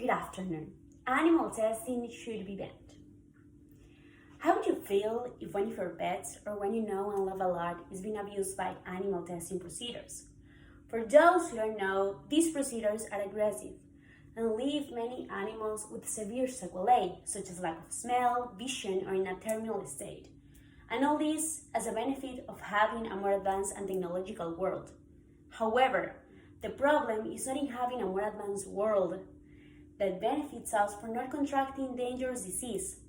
Good afternoon. Animal testing should be banned. How would you feel if one of your pets or one you know and love a lot is being abused by animal testing procedures? For those who don't know, these procedures are aggressive and leave many animals with severe sequelae, such as lack of smell, vision, or in a terminal state. And all this as a benefit of having a more advanced and technological world. However, the problem is not in having a more advanced world that benefits us for not contracting dangerous disease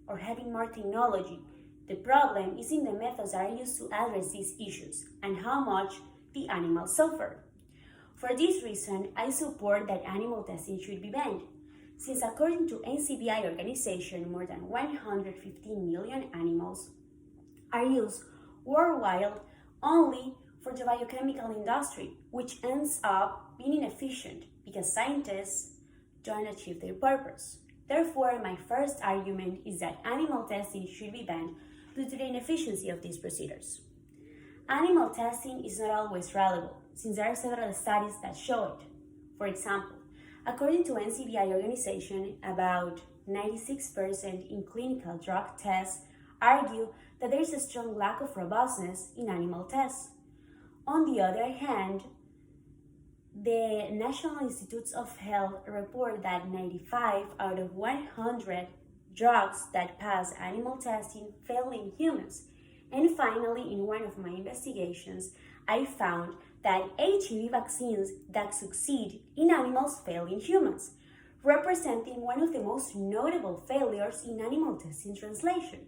or having more technology. The problem is in the methods that are used to address these issues and how much the animals suffer. For this reason, I support that animal testing should be banned, since according to NCBI organization, more than 115 million animals are used worldwide only for the biochemical industry, which ends up being inefficient because scientists don't achieve their purpose. Therefore, my first argument is that animal testing should be banned due to the inefficiency of these procedures. Animal testing is not always reliable, since there are several studies that show it. For example, according to NCBI organization, about 96% in clinical drug tests argue that there is a strong lack of robustness in animal tests. On the other hand, the National Institutes of Health report that 95 out of 100 drugs that pass animal testing fail in humans. And finally, in one of my investigations, I found that HIV vaccines that succeed in animals fail in humans, representing one of the most notable failures in animal testing translation.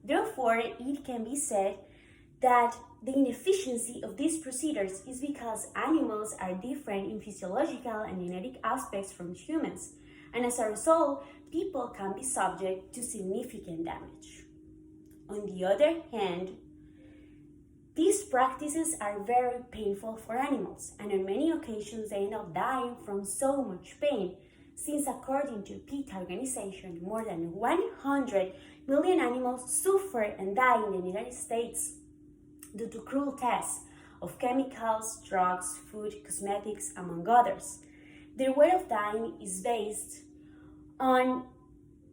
Therefore, it can be said that the inefficiency of these procedures is because animals are different in physiological and genetic aspects from humans, and as a result, people can be subject to significant damage. On the other hand, these practices are very painful for animals, and on many occasions they end up dying from so much pain, since according to PETA organization, more than 100 million animals suffer and die in the United States due to cruel tests of chemicals, drugs, food, cosmetics, among others. Their way of dying is based on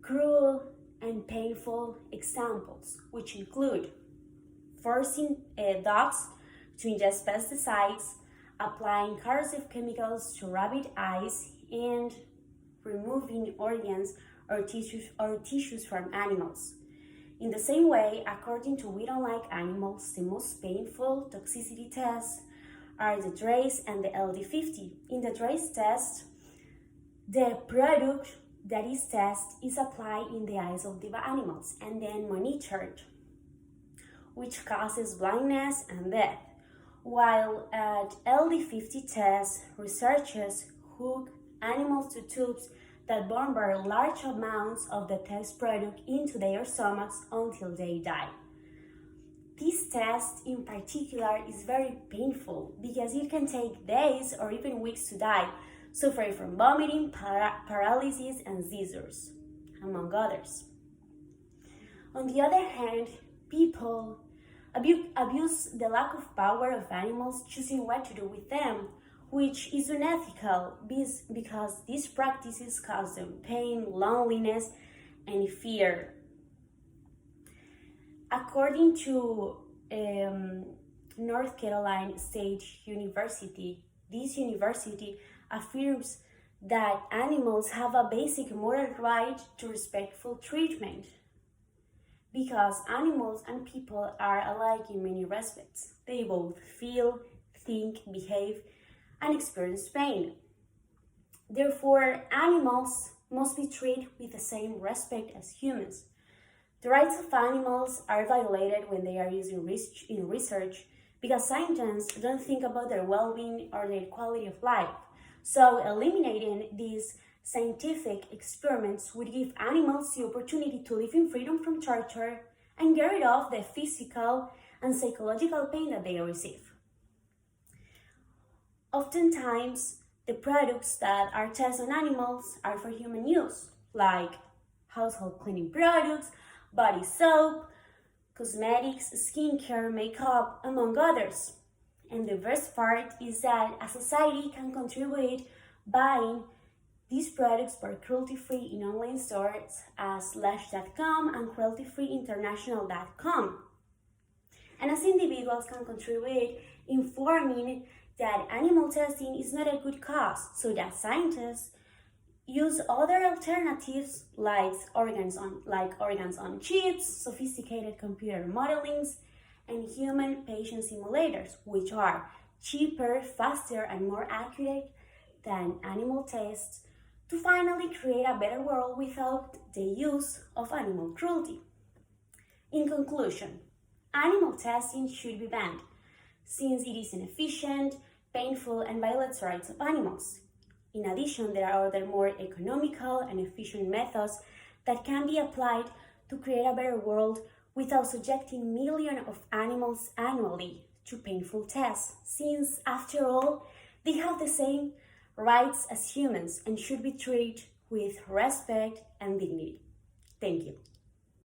cruel and painful examples, which include forcing dogs to ingest pesticides, applying corrosive chemicals to rabbit eyes, and removing organs or tissues from animals. In the same way, according to We Don't Like Animals, the most painful toxicity tests are the DRACE and the LD50. In the DRACE test, the product that is tested is applied in the eyes of the animals and then monitored, which causes blindness and death. While at LD50 tests, researchers hook animals to tubes that bombard large amounts of the test product into their stomachs until they die. This test in particular is very painful because it can take days or even weeks to die, suffering from vomiting, paralysis, and seizures, among others. On the other hand, people abuse the lack of power of animals choosing what to do with them, which is unethical because these practices cause them pain, loneliness, and fear. According to North Carolina State University, this university affirms that animals have a basic moral right to respectful treatment because animals and people are alike in many respects. They both feel, think, behave, and experience pain. Therefore, animals must be treated with the same respect as humans. The rights of animals are violated when they are used in research because scientists don't think about their well-being or their quality of life. So, eliminating these scientific experiments would give animals the opportunity to live in freedom from torture and get rid of the physical and psychological pain that they receive. Oftentimes, the products that are tested on animals are for human use, like household cleaning products, body soap, cosmetics, skincare, makeup, among others. And the best part is that a society can contribute buying These products were cruelty-free in online stores as Lush.com and crueltyfreeinternational.com. And as individuals can contribute informing that animal testing is not a good cause, so that scientists use other alternatives like organs on chips, sophisticated computer modelings, and human patient simulators, which are cheaper, faster, and more accurate than animal tests, to finally create a better world without the use of animal cruelty. In conclusion, animal testing should be banned, since it is inefficient, painful, and violates the rights of animals. In addition, there are other more economical and efficient methods that can be applied to create a better world without subjecting millions of animals annually to painful tests, since, after all, they have the same rights as humans and should be treated with respect and dignity.